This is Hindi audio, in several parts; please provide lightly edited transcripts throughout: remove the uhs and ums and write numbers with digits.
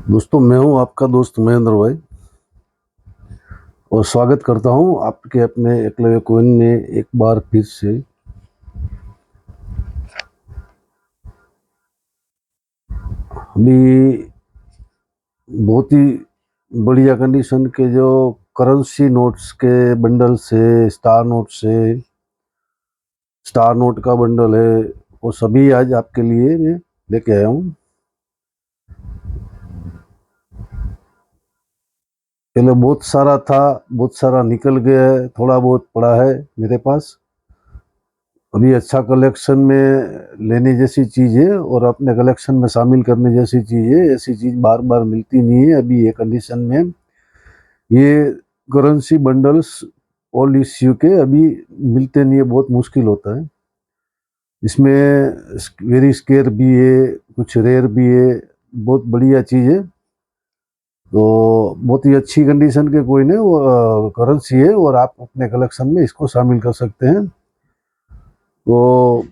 दोस्तों, मैं हूं आपका दोस्त महेंद्र भाई और स्वागत करता हूं आपके अपने एकलव्य कोइन में एक बार फिर से। अभी बहुत ही बढ़िया कंडीशन के जो करेंसी नोट्स के बंडल से स्टार नोट का बंडल है, वो सभी आज आपके लिए मैं लेके आया हूं। पहले बहुत सारा था, बहुत सारा निकल गया है, थोड़ा बहुत पड़ा है मेरे पास। अभी अच्छा कलेक्शन में लेने जैसी चीज़ है और अपने कलेक्शन में शामिल करने जैसी चीज़ है। ऐसी चीज़ बार बार मिलती नहीं है। अभी ये कंडीशन में ये करेंसी बंडल्स ओल्ड इश्यू के अभी मिलते नहीं है, बहुत मुश्किल होता है। इसमें वेरी स्केयर भी है, कुछ रेयर भी है, बहुत बढ़िया चीज़ है। तो बहुत ही अच्छी कंडीशन के कोई नहीं, वो करेंसी है और आप अपने कलेक्शन में इसको शामिल कर सकते हैं। तो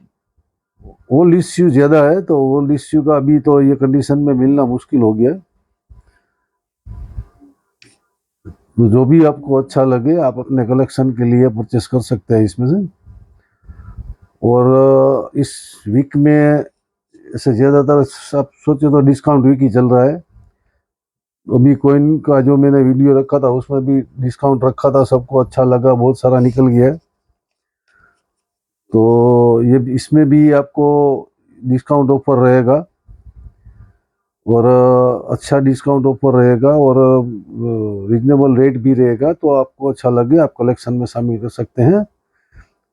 ओल्ड इश्यू ज़्यादा है, तो ओल्ड इश्यू का अभी तो ये कंडीशन में मिलना मुश्किल हो गया। तो जो भी आपको अच्छा लगे आप अपने कलेक्शन के लिए परचेस कर सकते हैं इसमें से। और इस वीक में ऐसे ज़्यादातर आप सोचे तो डिस्काउंट वीक ही चल रहा है। अभी कोइन का जो मैंने वीडियो रखा था उसमें भी डिस्काउंट रखा था, सबको अच्छा लगा, बहुत सारा निकल गया। तो ये इसमें भी आपको डिस्काउंट ऑफर रहेगा और अच्छा डिस्काउंट ऑफर रहेगा और रीजनेबल रेट भी रहेगा। तो आपको अच्छा लगे आप कलेक्शन में शामिल कर सकते हैं।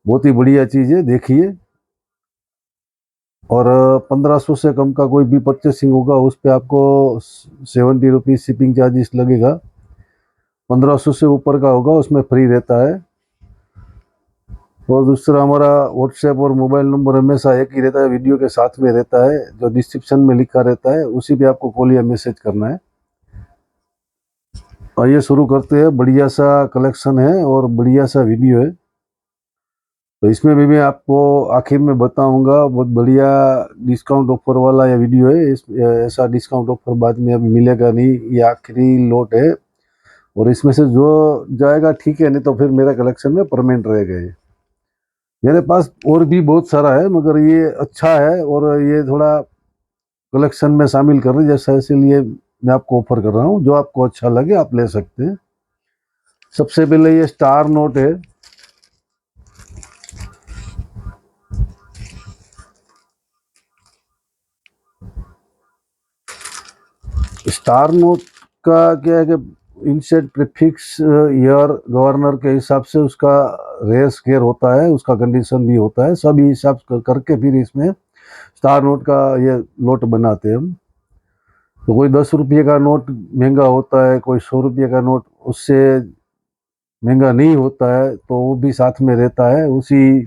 बहुत ही बढ़िया चीज़ है, देखिए। और 1500 से कम का कोई भी परचेसिंग होगा उस पर आपको 70 रुपीज़ शिपिंग चार्जेस लगेगा। 1500 से ऊपर का होगा उसमें फ्री रहता है। और दूसरा, हमारा व्हाट्सएप और मोबाइल नंबर हमेशा एक ही रहता है, वीडियो के साथ में रहता है, जो डिस्क्रिप्शन में लिखा रहता है, उसी पे आपको कॉल या मैसेज करना है। आइए शुरू करते हैं। बढ़िया सा कलेक्शन है और बढ़िया सा वीडियो है। तो इसमें भी मैं आपको आखिर में बताऊंगा। बहुत बढ़िया डिस्काउंट ऑफर वाला ये वीडियो है। ऐसा डिस्काउंट ऑफर बाद में अभी मिलेगा नहीं, ये आखिरी लॉट है। और इसमें से जो जाएगा ठीक है, नहीं तो फिर मेरा कलेक्शन में परमानेंट रहेगा। ये मेरे पास और भी बहुत सारा है, मगर ये अच्छा है और ये थोड़ा कलेक्शन में शामिल कर रहे जैसा, इसीलिए मैं आपको ऑफर कर रहा हूँ। जो आपको अच्छा लगे आप ले सकते हैं। सबसे पहले ये स्टार नोट है। स्टार नोट का क्या है कि इनसेट प्रीफिक्स ईयर गवर्नर के हिसाब से उसका रेयर स्केयर होता है, उसका कंडीशन भी होता है, सभी हिसाब करके फिर इसमें स्टार नोट का ये नोट बनाते हैं हम। तो कोई 10 रुपये का नोट महंगा होता है, कोई 100 रुपये का नोट उससे महंगा नहीं होता है, तो वो भी साथ में रहता है उसी।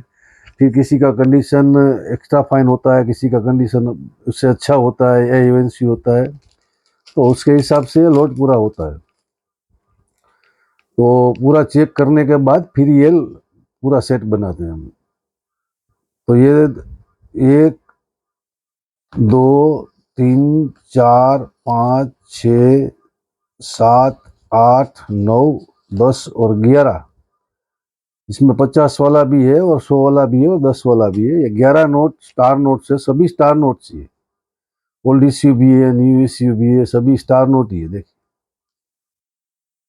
फिर किसी का कंडीशन एक्स्ट्रा फाइन होता है, किसी का कंडीशन उससे अच्छा होता है या एवेंसी होता है, तो उसके हिसाब से लोड पूरा होता है। तो पूरा चेक करने के बाद फिर ये पूरा सेट बनाते हैं हम। तो ये 1 2 3 4 5 6 7 8 9 10 और 11, इसमें 50 वाला भी है और 100 वाला भी है और 10 वाला भी है। ये 11 नोट स्टार नोट से, सभी स्टार नोट्स ही है। ओल्ड इश्यू भी है, न्यू इश्यू भी है, सभी स्टार नोट ही है। देखिए,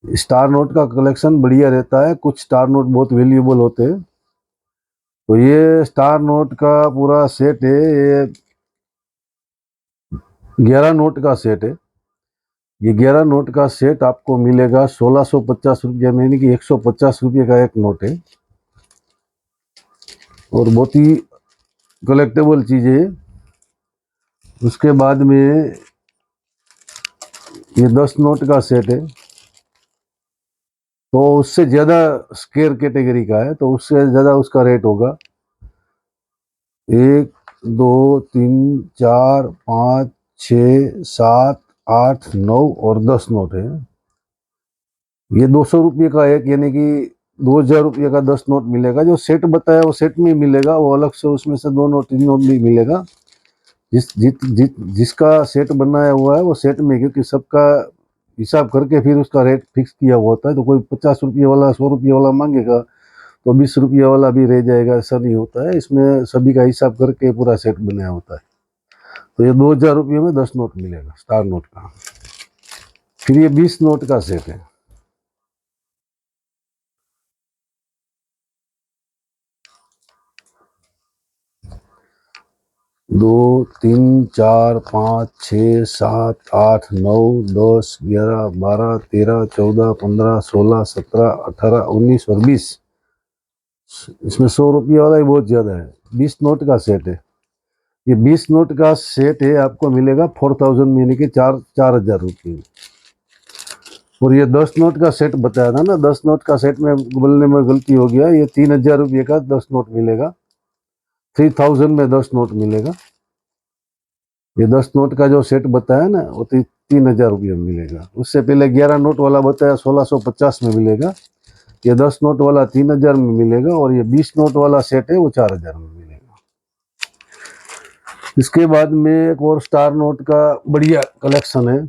स्टार नोट का कलेक्शन बढ़िया रहता है, कुछ स्टार नोट बहुत वैल्यूएबल होते हैं। तो ये स्टार नोट का पूरा सेट है, ये 11 नोट का सेट है। ये 11 नोट का सेट आपको मिलेगा 1650 रुपये में, यानी कि 150 रुपये का एक नोट है और बहुत ही कलेक्टेबल चीज़ है। उसके बाद में ये 10 नोट का सेट है, तो उससे ज़्यादा स्केयर कैटेगरी का है, तो उससे ज़्यादा उसका रेट होगा। 1 2 3 4 5 6 7 8 9 और 10 नोट है। ये 200 रुपये का एक, यानी कि 2000 रुपये का 10 नोट मिलेगा। जो सेट बताया वो सेट में मिलेगा, वो अलग से उसमें से 2 नोट 3 नोट भी मिलेगा। जिसका सेट बनाया हुआ है वो सेट में, क्योंकि सबका हिसाब करके फिर उसका रेट फिक्स किया हुआ होता है। तो कोई 50 रुपये वाला 100 रुपये वाला मांगेगा तो 20 रुपये वाला भी रह जाएगा, ऐसा नहीं होता है। इसमें सभी का हिसाब करके पूरा सेट बनाया होता है। तो ये 2000 रुपये में 10 नोट मिलेगा स्टार नोट का। फिर ये 20 नोट का सेट है। दो, तीन, चार, 5, 6, 7, 8, 9, 10, 11, 12, 13, 14, 15, 16, 17, 18, 19 और 20। इसमें 100 रुपये वाला ही बहुत ज्यादा है। 20 नोट का सेट है। ये 20 नोट का सेट है, आपको मिलेगा 4000 में, यानी कि 4,000 रुपये में। और ये 10 नोट का सेट बताया था ना, 10 नोट का सेट में बोलने में गलती हो गया। ये 3000 रुपये का 10 नोट मिलेगा। 3000 में 10 नोट मिलेगा। ये 10 नोट का जो सेट बताया ना वो 3000 रुपये में मिलेगा। उससे पहले 11 नोट वाला बताया 1650 में मिलेगा। ये 10 नोट वाला 3000 में मिलेगा। और ये 20 नोट वाला सेट है वो 4000 में मिलेगा। इसके बाद में एक और स्टार नोट का बढ़िया कलेक्शन है।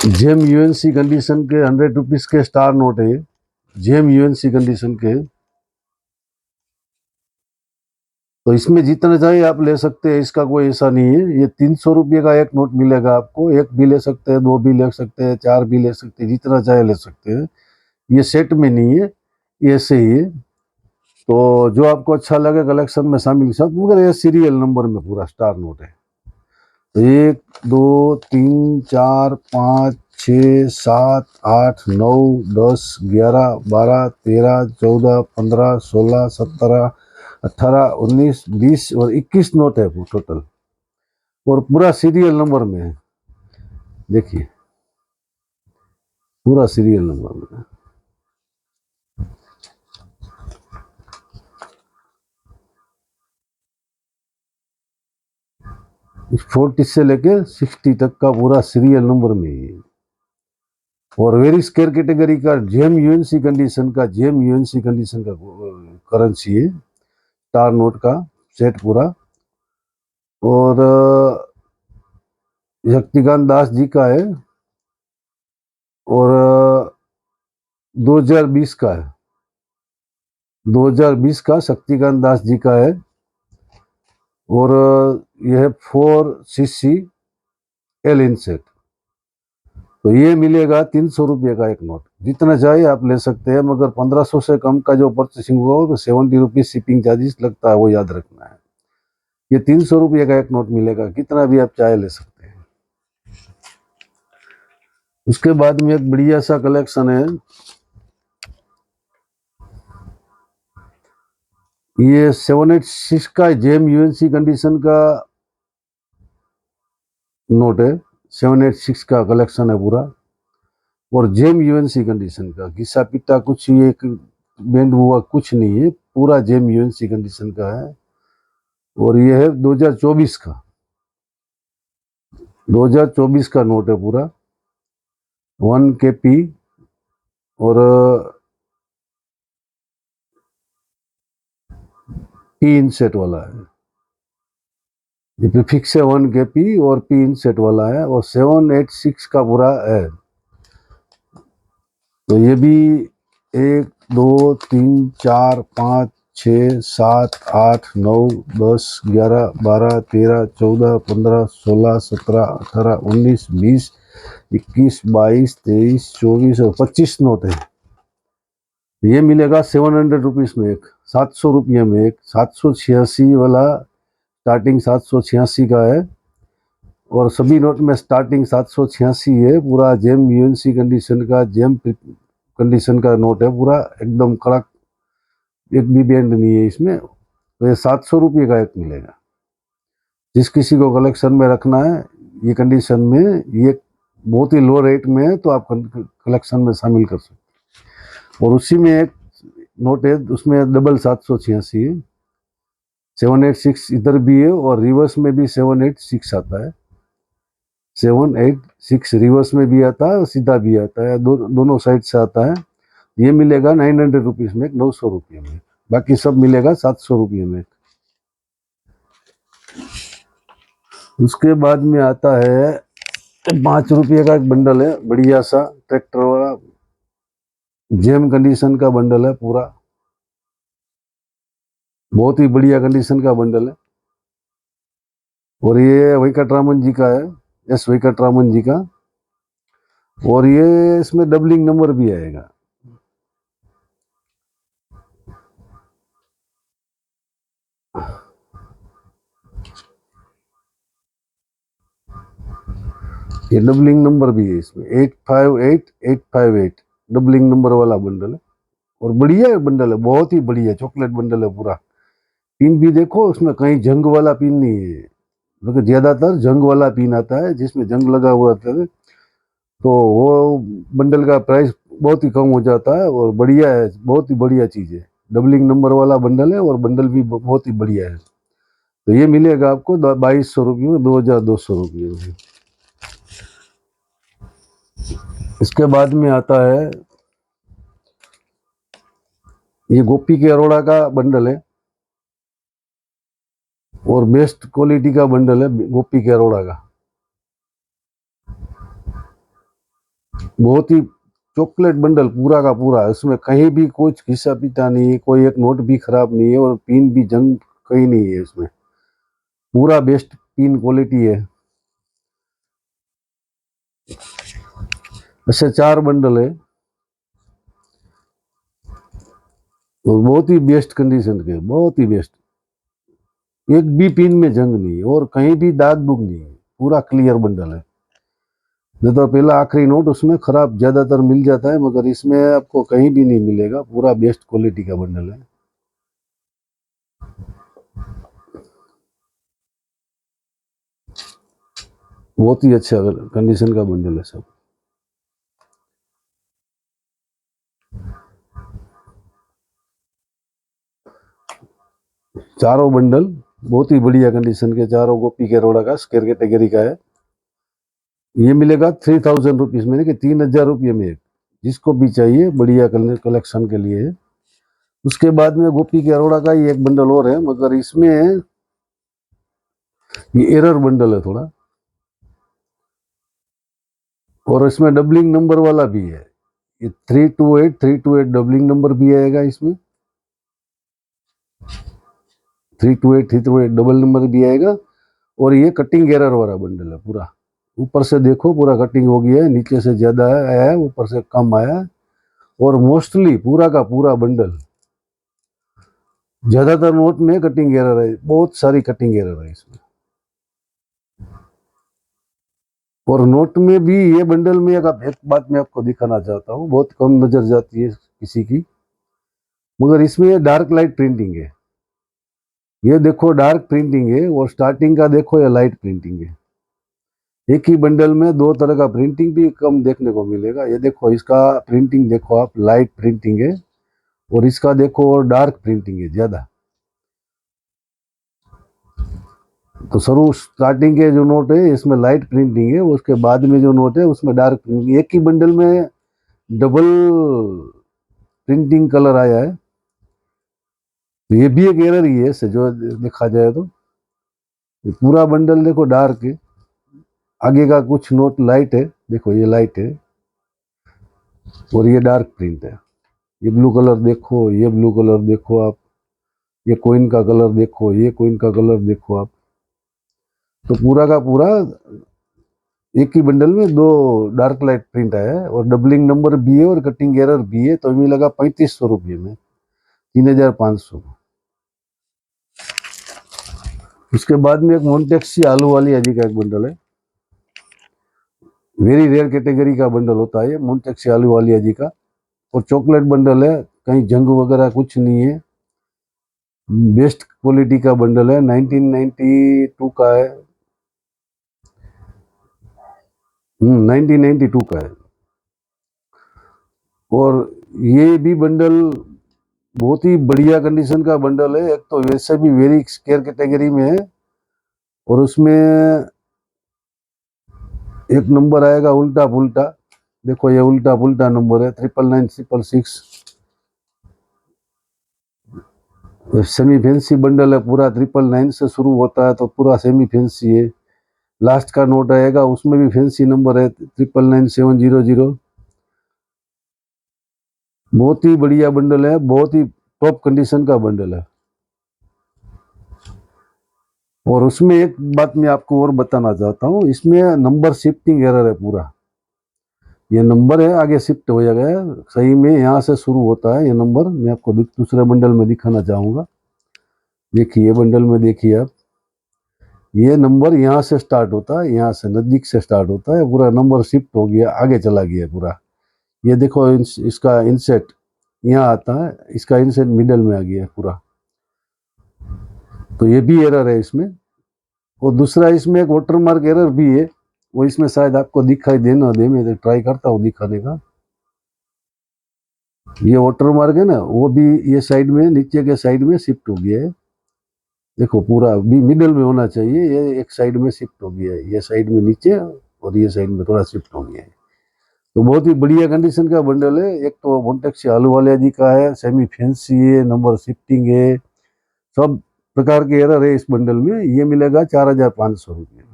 जेम यूएनसी कंडीशन के 100 रुपीज के स्टार नोट है। जेम यूएनसी कंडीशन के। तो इसमें जितना चाहिए आप ले सकते हैं, इसका कोई ऐसा नहीं है। ये 300 रुपये का एक नोट मिलेगा आपको। एक भी ले सकते हैं, 2 भी ले सकते हैं, 4 भी ले सकते हैं, जितना चाहे ले सकते हैं। ये सेट में नहीं है, ये ऐसे ही है। तो जो आपको अच्छा लगे कलेक्शन में शामिल सब, मगर ये सीरियल नंबर में पूरा स्टार नोट है। तो 1, 2, 3, 4, 5, 6, 7, 8, 9, 10, 11, 12, 13, 14, 15, 16, 17, 18, 19, 20 और 21 नोट है टोटल। और पूरा सीरियल नंबर में है। देखिए पूरा सीरियल नंबर में है। 40 से लेके 60 तक का पूरा सीरियल नंबर में ही है। और वेरी स्केयर कैटेगरी का जेम यूएनसी कंडीशन का करेंसी है स्टार नोट का सेट पूरा। और शक्तिकांत दास जी का है। और 2020 का है। 2020 का शक्तिकांत दास जी का है। और यह 4cc एल इन सेट। तो ये मिलेगा 300 रुपये का एक नोट। जितना चाहिए आप ले सकते हैं, मगर 1500 से कम का जो परचेसिंग होगा तो 70 रुपीज शिपिंग चार्जेस लगता है, वो याद रखना है। ये 300 रुपये का एक नोट मिलेगा, कितना भी आप चाहे ले सकते हैं। उसके बाद में एक बढ़िया सा कलेक्शन है। ये 786 का जेम यूएनसी कंडीशन का नोट है। 786 का कलेक्शन है पूरा। और जेम यूएनसी कंडीशन का, घिसा पिटा कुछ ये बैंड हुआ कुछ नहीं है, पूरा जेम यूएनसी कंडीशन का है। और ये है 2024 का। 2024 का नोट है पूरा। 1 KP। और पी इन सेट वाला है। ये प्रीफिक्स है 1 KP और पी इन सेट वाला है। और 786 का पूरा है। तो ये भी 1, 2, 3, 4, 5, 6, 7, 8, 9, 10, 11, 12, 13, 14, 15, 16, 17, 18, 19, 20, 21, 22, 23, 24 और 25 नोट है। ये मिलेगा 700 रुपीज में एक, 700 रुपये में एक। 786 वाला स्टार्टिंग 786 का है। और सभी नोट में स्टार्टिंग 786 है। पूरा जेम यूएनसी कंडीशन का, जेम कंडीशन का नोट है पूरा, एकदम कड़क, एक भी बैंड नहीं है इसमें। तो ये 700 रुपये का एक मिलेगा। जिस किसी को कलेक्शन में रखना है ये कंडीशन में, ये बहुत ही लो रेट में है, तो आप कलेक्शन में शामिल कर सकते हैं। और उसी में एक नोट है, उसमें डबल 786 है। 786 इधर भी है और रिवर्स में भी 786 आता है। 786 रिवर्स में भी आता है और सीधा भी आता है, दोनों साइड से आता है। ये मिलेगा 900 रुपीज में, 900 रुपये में। बाकी सब मिलेगा 700 रुपये में। उसके बाद में आता है 5 रुपये का एक बंडल है, बढ़िया सा ट्रैक्टर वाला, जेम कंडीशन का बंडल है पूरा, बहुत ही बढ़िया कंडीशन का बंडल है। और ये वेंकटरामन जी का है, एस वेंकटरामन जी का। और ये इसमें डबलिंग नंबर भी आएगा। ये डबलिंग नंबर भी है इसमें, 858858 डबलिंग नंबर वाला बंडल है। और बढ़िया बंडल है, बहुत ही बढ़िया चॉकलेट बंडल है पूरा। पिन भी देखो, उसमें कहीं जंग वाला पिन नहीं है, क्योंकि ज्यादातर जंग वाला पिन आता है जिसमें जंग लगा हुआ रहता है, तो वो बंडल का प्राइस बहुत ही कम हो जाता है। और बढ़िया है, बहुत ही बढ़िया चीज है, डबलिंग नंबर वाला बंडल है और बंडल भी बहुत ही बढ़िया है। तो ये मिलेगा आपको 2200 रुपये में, 2200 रुपये में। इसके बाद में आता है ये गोपी के अरोड़ा का बंडल है, और बेस्ट क्वालिटी का बंडल है गोपी के अरोड़ा का, बहुत ही चॉकलेट बंडल पूरा का पूरा। इसमें कहीं भी कुछ घिसा पिटा नहीं है, कोई एक नोट भी खराब नहीं है, और पिन भी जंग कहीं नहीं है इसमें, पूरा बेस्ट पिन क्वालिटी है। ऐसे 4 बंडल है, और बहुत ही बेस्ट कंडीशन के, बहुत ही बेस्ट, एक भी पिन में जंग नहीं है और कहीं भी दाग दुग नहीं है, पूरा क्लियर बंडल है। नहीं तो पहला आखिरी नोट उसमें खराब ज्यादातर मिल जाता है, मगर इसमें आपको कहीं भी नहीं मिलेगा, पूरा बेस्ट क्वालिटी का बंडल है। बहुत ही अच्छा कंडीशन का बंडल है सब। चारों बंडल बहुत ही बढ़िया कंडीशन के, चारों गोपी के अरोड़ा का स्क्वायर कैटेगरी का है। ये मिलेगा 3000 रुपीज में, कि 3000 रुपये में एक, जिसको भी चाहिए बढ़िया कलेक्शन के लिए है। उसके बाद में गोपी के अरोड़ा का ही एक बंडल और है, मगर इसमें ये एरर बंडल है थोड़ा, और इसमें डबलिंग नंबर वाला भी है। ये 328 डबलिंग नंबर भी आएगा इसमें, 328 डबल नंबर भी आएगा। और ये कटिंग एरर वाला बंडल है पूरा, ऊपर से देखो पूरा कटिंग हो गया है, नीचे से ज्यादा आया है, ऊपर से कम आया है। और मोस्टली पूरा का पूरा बंडल, ज्यादातर नोट में कटिंग एरर है, बहुत सारी कटिंग एरर है इसमें। और नोट में भी ये बंडल में एक बात मैं आपको दिखाना चाहता हूँ, बहुत कम नजर जाती है किसी की, मगर इसमें ये डार्क लाइट प्रिंटिंग है। ये देखो डार्क प्रिंटिंग है, और स्टार्टिंग का देखो ये लाइट प्रिंटिंग है। एक ही बंडल में 2 तरह का प्रिंटिंग भी कम देखने को मिलेगा। ये देखो इसका प्रिंटिंग देखो आप, लाइट प्रिंटिंग है, और इसका देखो और डार्क प्रिंटिंग है ज्यादा। तो शुरू स्टार्टिंग के जो नोट है इसमें लाइट प्रिंटिंग है, उसके बाद में जो नोट है उसमें डार्क प्रिंटिंग। एक ही बंडल में डबल प्रिंटिंग कलर आया है, तो ये भी एक एरर ही है से जो देखा जाए तो। पूरा बंडल देखो डार्क है, आगे का कुछ नोट लाइट है, देखो ये लाइट है, और ये डार्क प्रिंट है। ये ब्लू कलर देखो, ये ब्लू कलर देखो आप, ये कोइन का कलर देखो, ये कोइन का कलर देखो आप। तो पूरा का पूरा एक ही बंडल में 2 डार्क लाइट प्रिंट आया है, और डबलिंग नंबर भी है और कटिंग एरर भी है। तो मिलेगा 3500 रुपये में, 3500। उसके बाद में एक मोन्टेक्सी आलू वाली आजी का एक बंडल है, वेरी रेयर कैटेगरी का बंडल होता है ये मोन्टेक्सी आलू वाली आजी का, और चॉकलेट बंडल है, कहीं जंग वगैरह कुछ नहीं है, बेस्ट क्वालिटी का बंडल है, 1992 का है। 1992 का है। और ये भी बंडल बहुत ही बढ़िया कंडीशन का बंडल है, एक तो वैसे भी वेरी स्केयर कैटेगरी में है, और उसमें एक नंबर आएगा उल्टा पुल्टा, देखो ये उल्टा पुल्टा नंबर है, 999 666। सेमी फैंसी बंडल है पूरा, 999 से शुरू होता है, तो पूरा सेमी फैंसी है। लास्ट का नोट आएगा, उसमें भी फैंसी नंबर है 999700। बहुत ही बढ़िया बंडल है, बहुत ही टॉप कंडीशन का बंडल है। और उसमें एक बात मैं आपको और बताना चाहता हूँ, इसमें नंबर शिफ्टिंग एरर है पूरा। ये नंबर है आगे शिफ्ट हो जाएगा सही में, यहाँ से शुरू होता है ये नंबर। मैं आपको दूसरे बंडल में दिखाना चाहूँगा। देखिए बंडल में देखिए आप, ये नंबर यहाँ से स्टार्ट होता है, यहाँ से नज़दीक से स्टार्ट होता है, पूरा नंबर शिफ्ट हो गया, आगे चला गया पूरा। ये देखो इसका इंसेट यहाँ आता है, इसका इंसेट मिडल में आ गया पूरा। तो ये भी एरर है इसमें। और दूसरा इसमें एक वाटरमार्क एरर भी है, वो इसमें शायद आपको दिखाई दे ना दे, मैं ट्राई करता हूँ दिखाने का। ये वाटरमार्क है ना, वो भी ये साइड में, नीचे के साइड में शिफ्ट हो गया है। देखो पूरा भी मिडल में होना चाहिए, ये एक साइड में शिफ्ट हो गया है, ये साइड में नीचे और ये साइड में थोड़ा शिफ्ट हो गया है। तो बहुत ही बढ़िया कंडीशन का बंडल है। एक तो मोंटेक्स अहलूवालिया जी का है, सेमी फैंसी है, नंबर शिफ्टिंग है, सब प्रकार के एरर है इस बंडल में। ये मिलेगा 4500 रुपये में।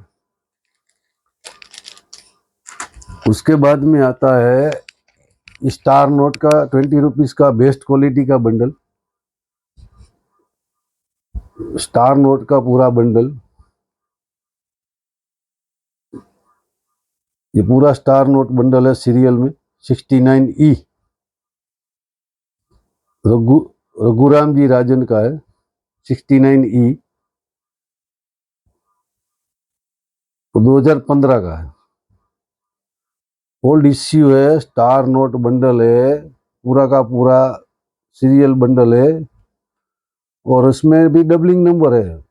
उसके बाद में आता है स्टार नोट का 20 रुपीज का बेस्ट क्वालिटी का बंडल। स्टार नोट का पूरा बंडल, ये पूरा स्टार नोट बंडल है सीरियल में 69E। रघुराम जी राजन का है 69E, 2015 का है। ओल्ड इश्यू है, स्टार नोट बंडल है, पूरा का पूरा सीरियल बंडल है। और उसमें भी डबलिंग नंबर है,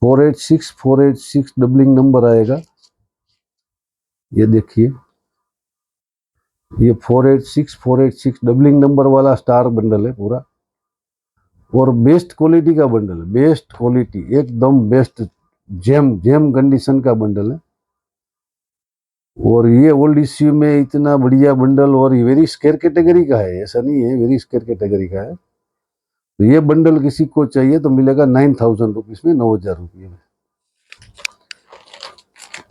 486 डबलिंग नंबर आएगा। ये देखिए, ये 486 डबलिंग नंबर वाला स्टार बंडल है पूरा। और बेस्ट क्वालिटी का बंडल है, बेस्ट क्वालिटी एकदम बेस्ट, जेम जेम कंडीशन का बंडल है। और ये ओल्ड इश्यू में इतना बढ़िया बंडल, और ये वेरी स्केयर कैटेगरी का है, ऐसा नहीं है, वेरी स्केयर कैटेगरी का है। तो ये बंडल किसी को चाहिए तो मिलेगा 9000 रुपीज में, 9000 रुपये में।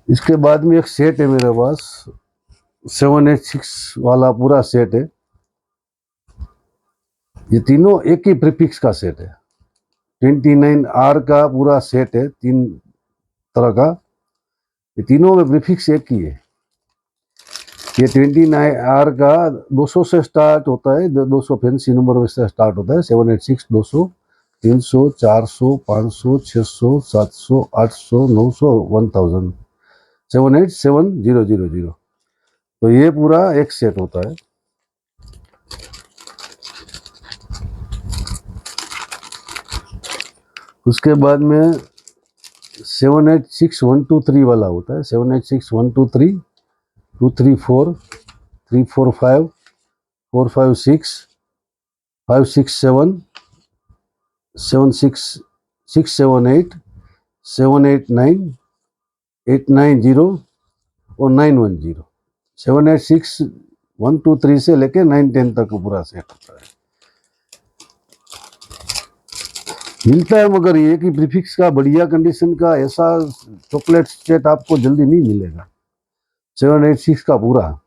इसके बाद में एक सेट है मेरे पास, 786 वाला पूरा सेट है। ये तीनों एक ही प्रीफिक्स का सेट है, 29R का पूरा सेट है, 3 तरह का। ये तीनों में प्रीफिक्स एक ही है। ये 29R का 200 से स्टार्ट होता है, 200 फैंसी नंबर से स्टार्ट होता है, 786 200, 300, 400, 500, 600, 700, 800, 900, 1000, 787000। तो ये पूरा एक सेट होता है। उसके बाद में 786123 वाला होता है, 786123, 234, 345, 456, 567, 678, 789, 890 और 910। 786123 से लेके 910 तक पूरा सेट होता है, मिलता है। मगर ये कि प्रीफिक्स का बढ़िया कंडीशन का ऐसा चॉकलेट सेट आपको जल्दी नहीं मिलेगा। 786 का पूरा,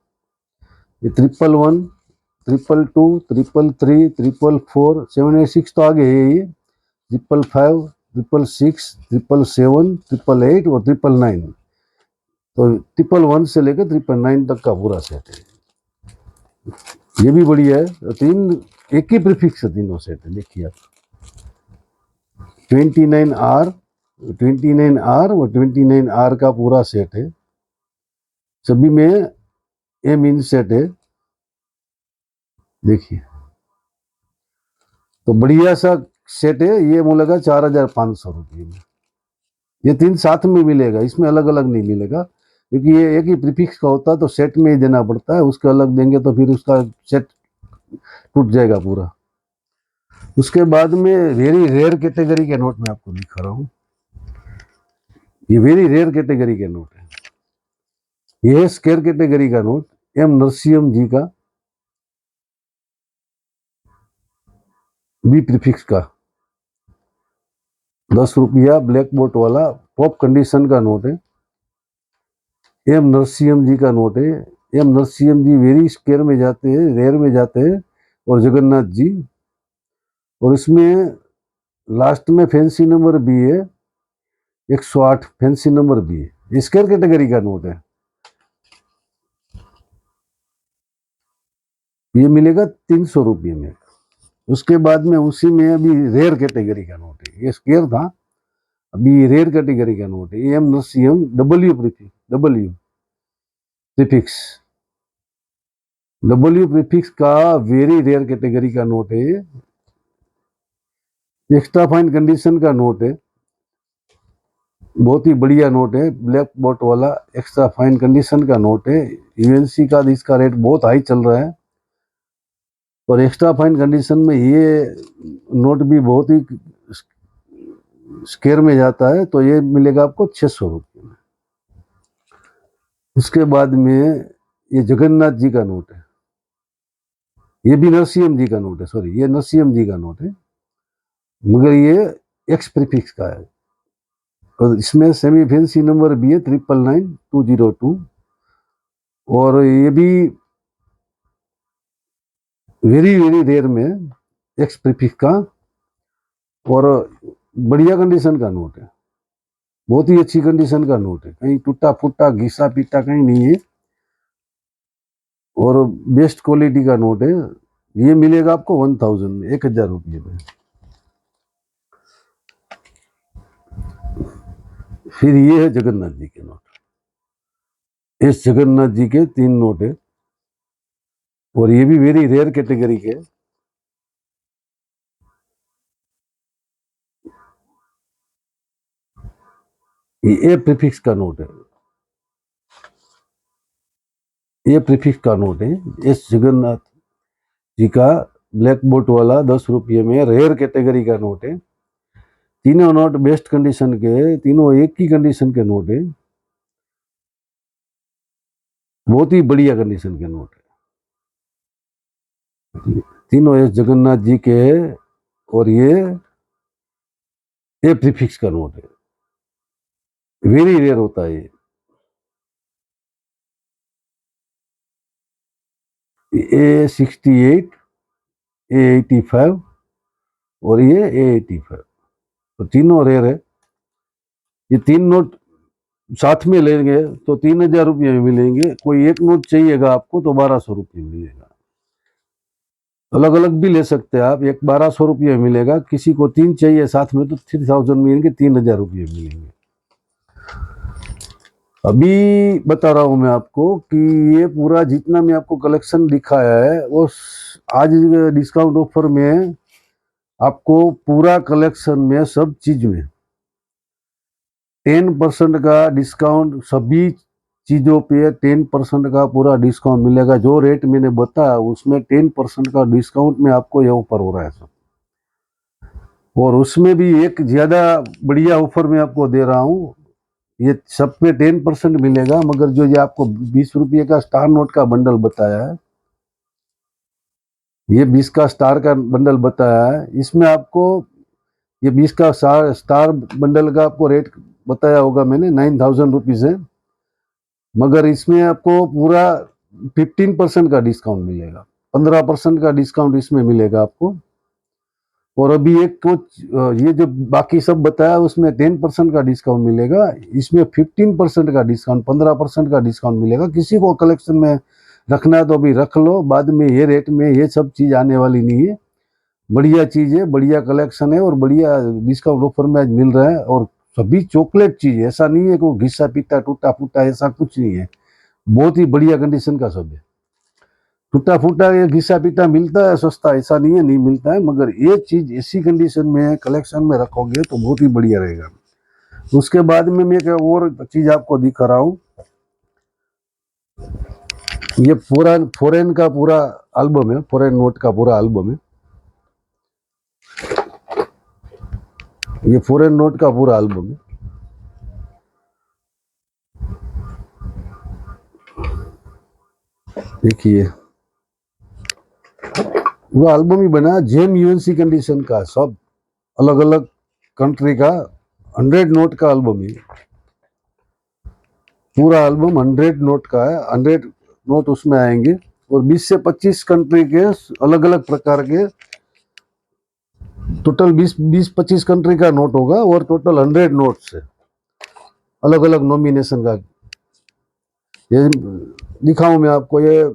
ये 111, 222, 333, 444, 786 तो आगे है, ये 555, 666, 777, 888 और 999। तो 111 से लेकर 999 तक का पूरा सेट है। ये भी बढ़िया है। तीन एक ही प्रीफिक्स है, तीनों सेट है। देखिए आप, 29R, 29R और 29R का पूरा सेट है, सभी में एम इन सेट है। देखिए, तो बढ़िया सा सेट है। ये मिलेगा 4500 रुपये में। ये तीन साथ में मिलेगा, इसमें अलग अलग नहीं मिलेगा, क्योंकि ये एक ही प्रीफिक्स का होता है तो सेट में ही देना पड़ता है। उसके अलग देंगे तो फिर उसका सेट टूट जाएगा पूरा। उसके बाद में वेरी रेयर कैटेगरी के नोट में आपको दिखा रहा हूँ। ये वेरी रेयर कैटेगरी के नोट है। ये स्केयर कैटेगरी का नोट, एम नरसिंहम जी का, बी प्रीफिक्स का, ₹10 ब्लैक बोर्ड वाला टॉप कंडीशन का नोट है। एम नरसिम्हा जी का नोट है। एम नरसिम्हा जी वेरी स्केयर में जाते हैं, रेयर में जाते हैं, और जगन्नाथ जी। और इसमें लास्ट में फैंसी नंबर भी है, 108 फैंसी नंबर भी है। स्केयर कैटेगरी का नोट है। ये मिलेगा ₹300 में। उसके बाद में उसी में अभी रेयर कैटेगरी का नोट है, ये स्केयर था, अभी रेयर कैटेगरी का नोट है। M Narasimha W prefix W prefix का वेरी रेयर कैटेगरी का नोट है। एक्स्ट्रा फाइन कंडीशन का नोट है, बहुत ही बढ़िया नोट है, ब्लैक बोर्ड वाला एक्स्ट्रा फाइन कंडीशन का नोट है। यूएनसी का इसका रेट बहुत हाई चल रहा है, और एक्स्ट्रा फाइन कंडीशन में ये नोट भी बहुत ही स्केयर में जाता है, तो ये मिलेगा आपको ₹600 में। उसके बाद में ये जगन्नाथ जी का नोट है, ये भी नरसिम्हा जी का नोट है, सॉरी ये नरसिम्हा जी का नोट है, मगर ये एक्स प्रीफिक्स का है, और इसमें सेमी फैंसी नंबर भी है 999202, और ये भी वेरी वेरी रेयर में एक्स प्रीफिक्स का, और बढ़िया कंडीशन का नोट है, बहुत ही अच्छी कंडीशन का नोट है, कहीं टूटा फूटा घिसा पीटा कहीं नहीं है, और बेस्ट क्वालिटी का नोट है। ये मिलेगा आपको 1000 में, ₹1000 में। फिर ये है जगन्नाथ जी के नोट। इस जगन्नाथ जी के 3 नोट है, और ये भी वेरी रेयर कैटेगरी के। ये ए प्रीफिक्स का नोट है, ये प्रीफिक्स का नोट है। इस जगन्नाथ जी का ब्लैक बोर्ड वाला ₹10 में रेयर कैटेगरी का नोट है। तीनों नोट बेस्ट कंडीशन के, तीनों एक ही कंडीशन के नोट है, बहुत ही बढ़िया कंडीशन के नोट है तीनों, इस जगन्नाथ जी के। और ये प्रीफिक्स का नोट है, वेरी रेयर होता है ये। A68, A85 और ये A85, तो तीनों रेयर है। ये 3 नोट साथ में लेंगे तो ₹3000 में मिलेंगे। कोई एक नोट चाहिएगा आपको तो ₹1200 मिलेगा। अलग अलग भी ले सकते हैं आप, एक ₹1200 मिलेगा, किसी को 3 चाहिए साथ में तो 3000 मिलेंगे, ₹3000 मिलेंगे। अभी बता रहा हूं मैं आपको कि ये पूरा जितना मैं आपको कलेक्शन दिखाया है वो आज डिस्काउंट ऑफर में आपको पूरा कलेक्शन में सब चीज में 10% का डिस्काउंट, सभी चीजों पे 10% का पूरा डिस्काउंट मिलेगा। जो रेट मैंने बताया उसमें 10% का डिस्काउंट में आपको ये ऑफर हो रहा है सब। और उसमें भी एक ज्यादा बढ़िया ऑफर मैं आपको दे रहा हूँ, ये सब पे 10% मिलेगा, मगर जो ये आपको ₹20 का स्टार नोट का बंडल बताया है, ये 20 का स्टार का बंडल बताया है, इसमें आपको ये 20 का स्टार बंडल का आपको रेट बताया होगा मैंने, ₹9000 है, मगर इसमें आपको पूरा 15% का डिस्काउंट मिलेगा, 15% का डिस्काउंट इसमें मिलेगा आपको। और अभी एक कुछ ये जो बाकी सब बताया उसमें 10% का डिस्काउंट मिलेगा, इसमें 15% का डिस्काउंट, 15% का डिस्काउंट मिलेगा। किसी को कलेक्शन में रखना है तो अभी रख लो, बाद में ये रेट में ये सब चीज आने वाली नहीं है। बढ़िया चीज है, बढ़िया कलेक्शन है, और बढ़िया डिस्काउंट ऑफर में आज मिल रहा है। और सभी चॉकलेट चीज है, ऐसा नहीं है कि घिसा पीटा टूटा फूटा, ऐसा कुछ नहीं है, बहुत ही बढ़िया कंडीशन का सब है। टूटा फूटा या घिसा पीटा मिलता है सस्ता, ऐसा नहीं है नहीं मिलता है, मगर ये चीज ऐसी कंडीशन में कलेक्शन में रखोगे तो बहुत ही बढ़िया रहेगा। उसके बाद में मैं एक और चीज आपको दिखा रहा हूँ, ये पूरा फॉरेन का पूरा एल्बम है, फॉरेन नोट का पूरा एल्बम है, ये फॉरेन नोट का पूरा एल्बम है। देखिए वो एल्बम ही बना जेम यूएनसी कंडीशन का, सब अलग अलग कंट्री का 100 नोट का एल्बम है। पूरा एल्बम 100 नोट का है, 100 नोट उसमें आएंगे और 20 से 25 कंट्री के अलग अलग प्रकार के, टोटल 20-25 कंट्री का नोट होगा और टोटल 100 नोट्स है अलग अलग नॉमिनेशन का। ये दिखाऊं मैं आपको, ये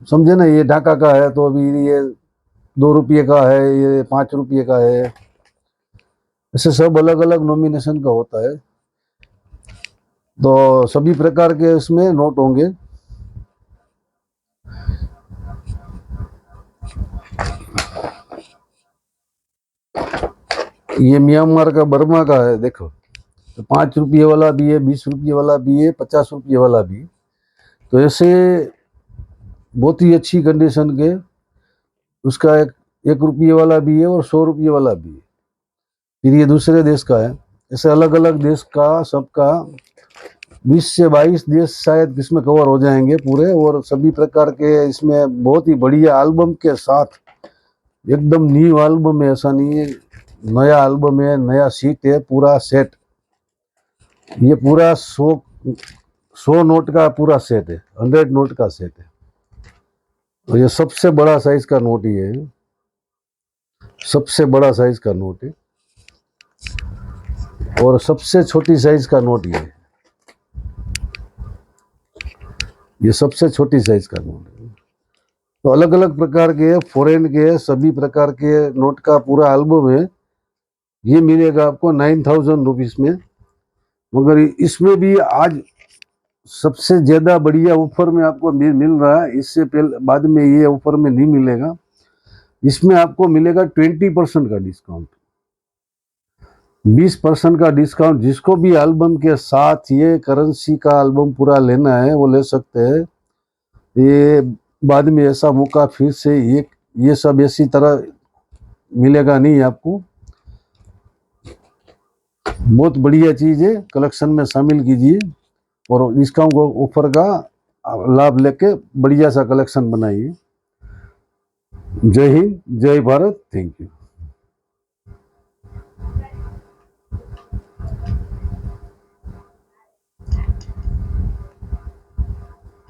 समझे ना, ये ढाका का है तो अभी ये 2 रुपये का है, ये 5 रुपये का है, ऐसे सब अलग अलग नॉमिनेशन का होता है। तो सभी प्रकार के इसमें नोट होंगे। ये म्यांमार का, बर्मा का है, देखो, तो 5 रुपये वाला भी है, 20 रुपये वाला भी है, 50 रुपये वाला भी। तो ऐसे बहुत ही अच्छी कंडीशन के उसका 1 रुपये वाला भी है और 100 रुपये वाला भी है। फिर ये दूसरे देश का है। ऐसे अलग अलग देश का सबका 20 से 22 देश शायद इसमें कवर हो जाएंगे पूरे, और सभी प्रकार के इसमें बहुत ही बढ़िया एल्बम के साथ, एकदम न्यू एल्बम है, ऐसा नहीं है, नया एल्बम है, नया सीट है, पूरा सेट। ये पूरा 100 नोट का पूरा सेट है, 100 नोट का सेट है। और ये सबसे बड़ा साइज का नोट ही है, सबसे बड़ा साइज का नोट है, और सबसे छोटी साइज का नोट ये है, ये सबसे छोटी साइज का नोट है। तो अलग अलग प्रकार के फॉरेन के सभी प्रकार के नोट का पूरा एल्बम है। ये मिलेगा आपको 9000 रुपीज में। मगर इसमें भी आज सबसे ज्यादा बढ़िया ऑफर में आपको मिल रहा है, इससे पहले बाद में ये ऑफर में नहीं मिलेगा। इसमें आपको मिलेगा 20% का डिस्काउंट, 20% का डिस्काउंट। जिसको भी एल्बम के साथ ये करेंसी का एल्बम पूरा लेना है वो ले सकते हैं। ये बाद में ऐसा मौका फिर से ये सब ऐसी तरह मिलेगा नहीं आपको। बहुत बढ़िया चीज है, कलेक्शन में शामिल कीजिए और डिस्काउंट ऑफर का लाभ लेके बढ़िया सा कलेक्शन बनाइए। जय हिंद, जय भारत, थैंक यू।